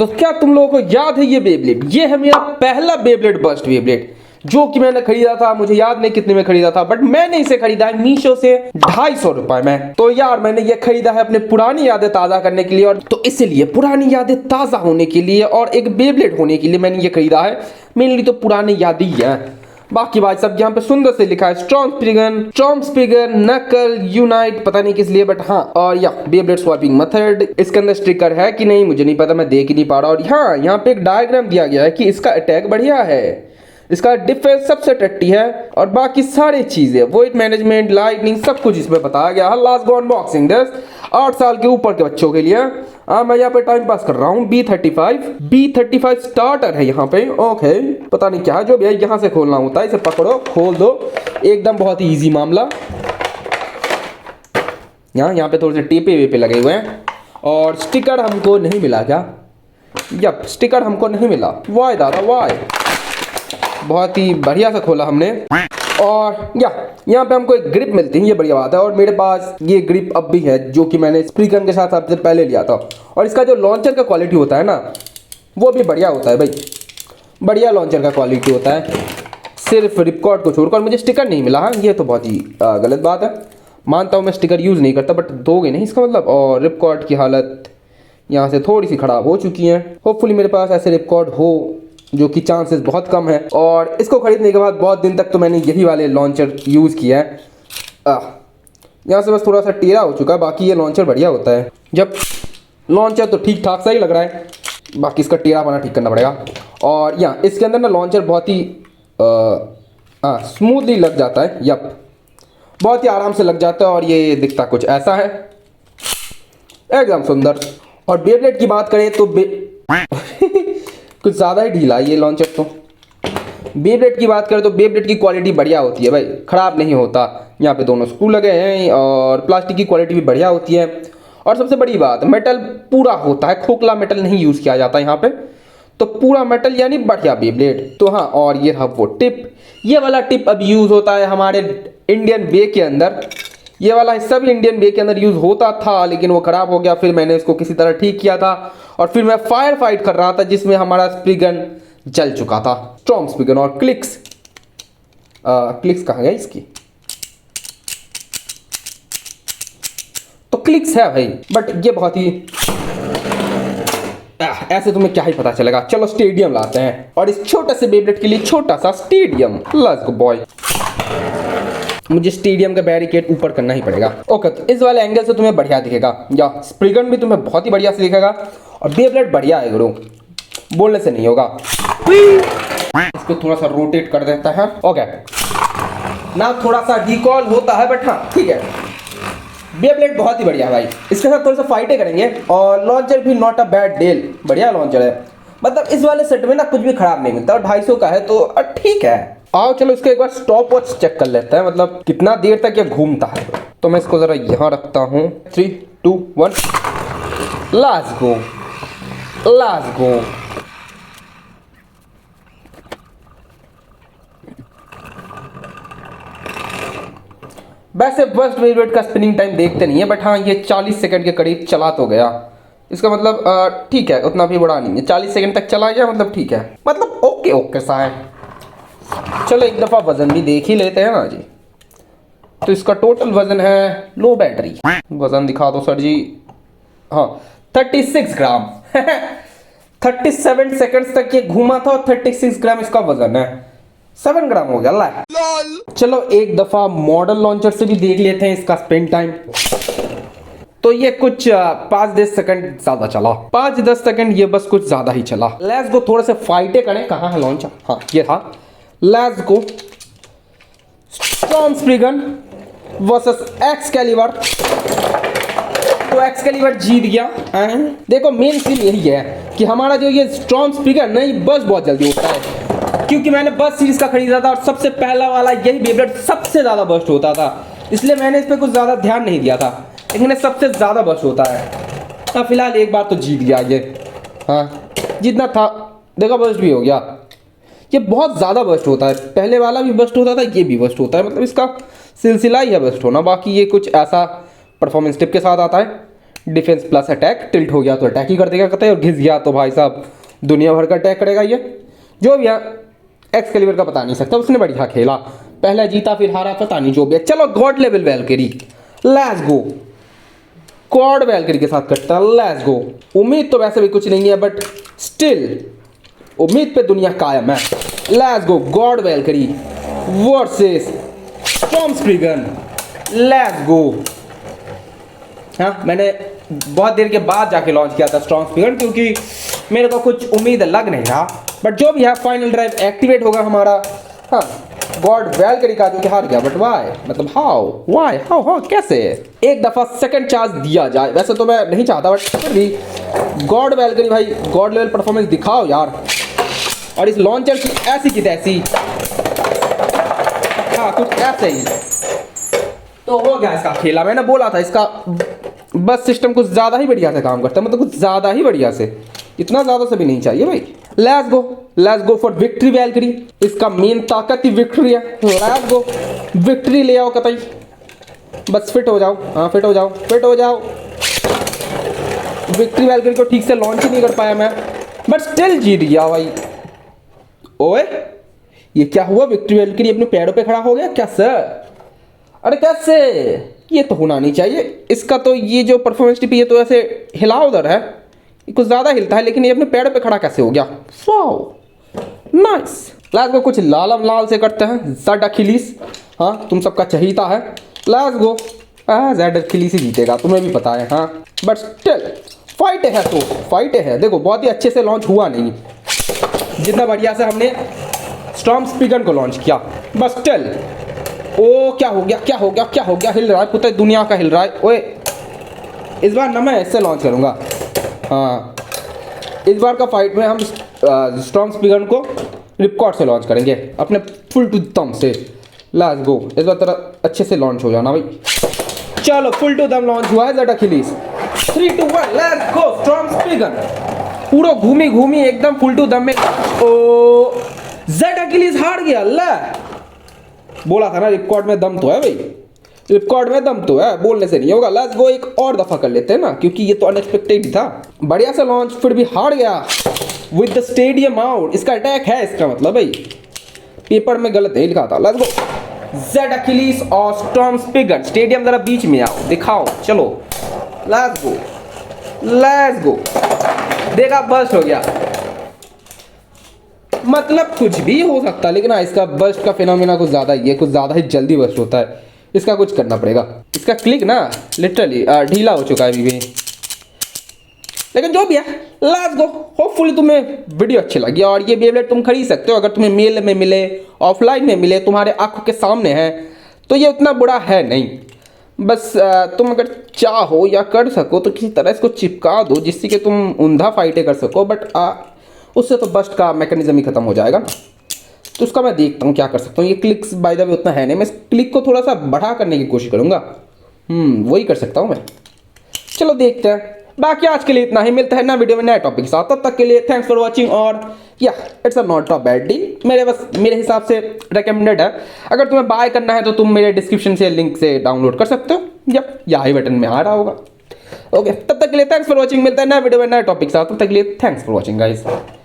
तो क्या तुम लोगों को याद है ये बेब्लेड? ये है मेरा पहला बेब्लेड बस्ट बेब्लेड, जो कि मैंने खरीदा था, मुझे याद नहीं कितने में खरीदा था, बट मैंने इसे खरीदा है मीशो से 250 रुपए में। तो यार मैंने ये खरीदा है अपने पुरानी यादें ताज़ा करने के लिए, और तो इसलिए पुरानी यादें ताज़ा होने के लिए और एक बेब्लेड होने के लिए मैंने ये खरीदा है। मेरे लिए तो पुरानी याद ही है। बाकी भाई सब यहाँ पे सुंदर से लिखा है स्ट्रॉन्ग स्पिगन नकल यूनाइट, पता नहीं किस लिए, बट हाँ। और या बेब्लेड स्वैपिंग मेथड, इसके अंदर स्टिकर है कि नहीं मुझे नहीं पता, मैं देख ही नहीं पा रहा। और हाँ यहाँ पे एक डायग्राम दिया गया है कि इसका अटैक बढ़िया है, इसका डिफेंस सबसे टट्टी है, और बाकी सारी चीजें वेट मैनेजमेंट लाइटनिंग सब कुछ इसमें बताया गया है। लास्ट गो अनबॉक्सिंग दिस 8 साल के ऊपर के बच्चों के लिए। मैं यहाँ पे टाइम पास कर रहा हूँ। B35 स्टार्टर है यहाँ पे। ओके पता नहीं क्या है, जो भी है यहाँ से खोलना होता है, इसे पकड़ो खोल दो, एकदम बहुत ही ईजी मामला। यहाँ पे थोड़े से टेपे वेपे लगे हुए हैं, और स्टिकर हमको नहीं मिला क्या? यप स्टिकर हमको नहीं मिला। वाई दादा वाई, बहुत ही बढ़िया से खोला हमने। और यहाँ पे हमको एक ग्रिप मिलती है, ये बढ़िया बात है। और मेरे पास ये ग्रिप अब भी है, जो कि मैंने स्प्रिगन के साथ सबसे पहले लिया था। और इसका जो लॉन्चर का क्वालिटी होता है ना, वो भी बढ़िया होता है भाई, बढ़िया लॉन्चर का क्वालिटी होता है, सिर्फ रिपकॉर्ड को छोड़कर। मुझे स्टिकर नहीं मिला है, ये तो बहुत ही गलत बात है। मानता हूँ मैं स्टिकर यूज़ नहीं करता, बट दोगे नहीं इसका मतलब। और रिपकॉर्ड की हालत यहाँ से थोड़ी सी ख़राब हो चुकी है। होपफुली मेरे पास ऐसे रिपकॉर्ड हो, जो कि चांसेस बहुत कम है। और इसको खरीदने के बाद बहुत दिन तक तो मैंने यही वाले लॉन्चर यूज़ किया है। यहाँ से बस थोड़ा सा टेढ़ा हो चुका है, बाकी ये लॉन्चर बढ़िया होता है। जब लॉन्चर तो ठीक ठाक सा ही लग रहा है, बाकी इसका टेढ़ापना ठीक करना पड़ेगा। और यहाँ इसके अंदर ना लॉन्चर बहुत ही स्मूथली लग जाता है। यप बहुत ही आराम से लग जाता है, और ये दिखता कुछ ऐसा है, एकदम सुंदर। और बेब्लेड की बात करें तो कुछ ज़्यादा ही ढीला है ये लॉन्चर। तो बेब्लेड की बात करें तो बेब्लेड की क्वालिटी बढ़िया होती है भाई, ख़राब नहीं होता। यहाँ पे दोनों स्क्रू लगे हैं, और प्लास्टिक की क्वालिटी भी बढ़िया होती है। और सबसे बड़ी बात, मेटल पूरा होता है, खोखला मेटल नहीं यूज़ किया जाता यहाँ पे, तो पूरा मेटल यानी बढ़िया बेब्लेड। तो हाँ, और ये रहा वो टिप, ये वाला टिप अब यूज़ होता है हमारे इंडियन बे के अंदर। ये वाला हिस्सा भी इंडियन बे के अंदर यूज़ होता था, लेकिन वो ख़राब हो गया, फिर मैंने इसको किसी तरह ठीक किया था। और फिर मैं फायर फाइट कर रहा था, जिसमें हमारा स्प्रिगन जल चुका था। स्ट्रॉन्ग स्प्रिगन और क्लिक्स कहाँ गई इसकी? तो क्लिक्स है भाई, बट ये बहुत ही ऐसे तुम्हें क्या ही पता चलेगा। चलो स्टेडियम लाते हैं, और इस छोटे से बेब्लेड के लिए छोटा सा स्टेडियम। Let's go boy. मुझे स्टेडियम का बैरिकेड ऊपर करना ही पड़ेगा। ओके तो इस वाले एंगल से तुम्हें बढ़िया दिखेगा, या स्प्रिगन भी तुम्हें बहुत ही बढ़िया से दिखेगा, और बेब्लेड बढ़िया है गुरु, बोलने से नहीं होगा। इसको थोड़ा सा रोटेट कर देता है। ओके ना थोड़ा सा रिकॉल होता है, बट हाँ ठीक है, बेब्लेड बहुत ही बढ़िया है भाई। इसके साथ थोड़ा सा फाइटें करेंगे, और लॉन्चर भी नॉट अ बैड डील, बढ़िया लॉन्चर है। मतलब इस वाले सेट में ना कुछ भी खराब नहीं मिलता, और 250 का है तो ठीक है। आओ चलो इसका एक बार स्टॉप वॉच चेक कर लेते हैं, मतलब कितना देर तक ये घूमता है। तो मैं इसको ज़रा यहाँ रखता हूँ। 3 2 1 लेट्स गो। वैसे बस्ट बेब्लेड का स्पिनिंग टाइम देखते नहीं है, बट हाँ ये 40 सेकंड के करीब चला तो गया। इसका मतलब ठीक है, उतना भी बड़ा नहीं है, 40 सेकंड तक चला गया, मतलब ठीक है, मतलब ओके सा है। चलो एक दफ़ा वज़न भी देख ही लेते हैं ना जी। तो इसका टोटल वज़न है, लो बैटरी, वज़न दिखा दो सर जी। हाँ 36 ग्राम 37 सेकंड्स तक ये घूमा था, और 36 ग्राम इसका वज़न है। 7 ग्राम हो गया ला। चलो एक दफ़ा मॉडल लॉन्चर से भी देख लेते हैं इसका स्पिन टाइम। तो ये कुछ 5-10 सेकंड ज़्यादा चला, 5-10 सेकंड ये बस कुछ ज़्यादा ही चला। लेट्स गो थोड़े से फाइटें करें। कहाँ है लॉन्चर? हाँ ये था। Let's go. Strong Spriggan versus Excalibur. तो एक्सकैलिबर जीत गया। देखो मेन सीन यही है कि हमारा जो ये स्ट्रॉन्ग स्प्रिगन नहीं बस बहुत जल्दी होता है, क्योंकि मैंने बस सीरीज का खरीदा था, और सबसे पहला वाला यही बेब्लेड सबसे ज़्यादा बस्ट होता था, इसलिए मैंने इस पर कुछ ज़्यादा ध्यान नहीं दिया था। लेकिन सबसे ज़्यादा बस्ट होता है। हाँ फिलहाल एक बार तो जीत गया ये। हाँ जितना था देखो बस्ट भी हो गया। ये बहुत ज़्यादा बस्ट होता है, पहले वाला भी बस्ट होता था, ये भी बस्ट होता है, मतलब इसका सिलसिला ही है बस्ट होना। बाकी ये कुछ ऐसा परफॉर्मेंस टिप के साथ आता है। डिफेंस प्लस अटैक, टिल्ट हो गया तो अटैक ही कर देगा कतई, और घिस गया तो भाई साहब दुनिया भर का अटैक करेगा ये। जो भी है एक्सकेलिबर का पता नहीं सकता, उसने बढ़िया खेला, पहला जीता फिर हारा, पता नहीं जो भी है। चलो God level Valkyrie, let's go. God Valkyrie के साथ करता है, लेट्स गो। उम्मीद तो वैसे भी कुछ नहीं है, बट स्टिल उम्मीद पे दुनिया कायम है। Let's go God Valkyrie versus Storm Spriggan, let's go. हाँ, मैंने बहुत देर के बाद जाके लॉन्च किया था स्टॉर्मस्प्रिगन, क्योंकि मेरे को कुछ उम्मीद लग नहीं रहा, बट जो भी है फाइनल ड्राइव एक्टिवेट होगा हमारा। हाँ, गॉड वैल्किरी का जो कि हार गया, बट वाई, मतलब हाउ, वाई, हाउ कैसे? एक दफा सेकंड चांस दिया जाए, वैसे तो मैं नहीं चाहता, बट फिर भी गॉड वैल्किरी भाई गॉड लेवल परफॉर्मेंस दिखाओ यार। और इस लॉन्चर की ऐसी की तैसी, हाँ कुछ ऐसे ही तो हो गया इसका खेला। मैंने बोला था इसका बस सिस्टम कुछ ज़्यादा ही बढ़िया से काम करता है, मतलब कुछ ज़्यादा ही बढ़िया से, इतना ज़्यादा से भी नहीं चाहिए भाई। लेट्स गो फॉर विक्ट्री वैल्किरी, इसका मेन ताकत ही विक्ट्री है। लेट्स गो, विक्ट्री ले आओ कतई, बस फिट हो जाओ, हाँ फिट हो जाओ, फिट हो जाओ। विक्ट्री वैल्किरी को ठीक से लॉन्च ही नहीं कर पाया मैं, बट स्टिल जीत गया भाई। ओए ये क्या हुआ, विक्ट्री वैल्किरी अपने पैरों पे खड़ा हो गया क्या सर? अरे कैसे, ये तो होना नहीं चाहिए इसका। तो ये जो परफॉर्मेंस टिप ये तो ऐसे हिला उधर है, ये कुछ ज़्यादा हिलता है, लेकिन ये अपने पैरों पे खड़ा कैसे हो गया? Wow nice. लेट्स गो, कुछ लालम लाल से करते हैं। ज़ेड अखिलीस, हाँ तुम सबका चहीता है। लेट्स गो, ज़ेड अखिलीस ही जीतेगा, तुम्हें भी पता है। हाँ बट स्टिल फाइट है, तो फाइट है। देखो बहुत ही अच्छे से लॉन्च हुआ नहीं, जितना बढ़िया से हमने स्टॉर्मस्प्रिगन को लॉन्च किया, बस स्टिल। ओ क्या हो गया, क्या हो गया, क्या हो गया? हिल रहा है पूरी दुनिया का, हिल रहा है। ओए इस बार ना मैं इससे लॉन्च करूँगा। हाँ इस बार का फाइट में हम स्टॉर्मस्प्रिगन को रिपकॉर्ड से लॉन्च करेंगे, अपने फुल टू दम से। लेट्स गो, इस बार तेरा अच्छे से लॉन्च हो जाना भाई। चलो फुल टू दम लॉन्च हुआ है ज़ेड अखिलीस। 3 2 1 let's go स्टॉर्मस्प्रिगन। पूरा घूमी घूमी एकदम फुल टू दम में। ओ ज़ेड अखिलीस हार गया। ले बोला था ना रिकॉर्ड में दम तो है भाई, रिकॉर्ड में दम तो है, बोलने से नहीं होगा। लेट्स गो, एक और दफा कर लेते हैं ना, क्योंकि ये तो अनएक्सपेक्टेड ही था। बढ़िया सा लॉन्च, फिर भी हार गया विद द स्टेडियम आउट। इसका अटैक है, इसका मतलब भाई पेपर में गलत नहीं लिखा था। लेट्स गो ज़ेड अखिलीस और स्टॉर्मस्प्रिगन। स्टेडियम जरा बीच में आओ, दिखाओ, चलो लेट्स गो, लेट्स गो। देखा बस्ट हो गया, मतलब कुछ भी हो सकता है, लेकिन हाँ इसका बस्ट का फिनोमिना कुछ ज़्यादा ही है, कुछ ज़्यादा ही जल्दी बस्ट होता है। इसका कुछ करना पड़ेगा, इसका क्लिक ना लिटरली ढीला हो चुका है अभी भी। लेकिन जो भी है लेट्स गो। होपफुली तुम्हें वीडियो अच्छी लगी, और ये बेब्लेड तुम खरीद सकते हो अगर तुम्हें मेल में मिले, ऑफलाइन में मिले, तुम्हारे आंखों के सामने है, तो ये उतना बुरा है नहीं। बस तुम अगर चाहो या कर सको तो किसी तरह इसको चिपका दो, जिससे कि तुम ऊंधा फाइटें कर सको, बट उससे तो बस्ट का मैकेनिज्म ही खत्म हो जाएगा ना। तो उसका मैं देखता हूँ क्या कर सकता हूँ। ये क्लिक्स बाय द वे उतना है नहीं, मैं इस क्लिक को थोड़ा सा बढ़ा करने की कोशिश करूँगा। वही कर सकता हूँ मैं। चलो देखते हैं। बाकी आज के लिए इतना ही, मिलता है ना वीडियो में नया टॉपिक के साथ। तब तक के लिए थैंक्स फॉर वॉचिंग। और या it's a not a bad deal, मेरे हिसाब से रिकमेंडेड है। अगर तुम्हें बाय करना है तो तुम मेरे डिस्क्रिप्शन से लिंक से डाउनलोड कर सकते हो, या यहाँ ही बटन में आ रहा होगा। ओके, तब तक के लिए थैंक्स फॉर वॉचिंग। मिलता है नया वीडियो में नया टॉपिक के साथ। तब तक के लिए थैंक्स फॉर वॉचिंग गाइस।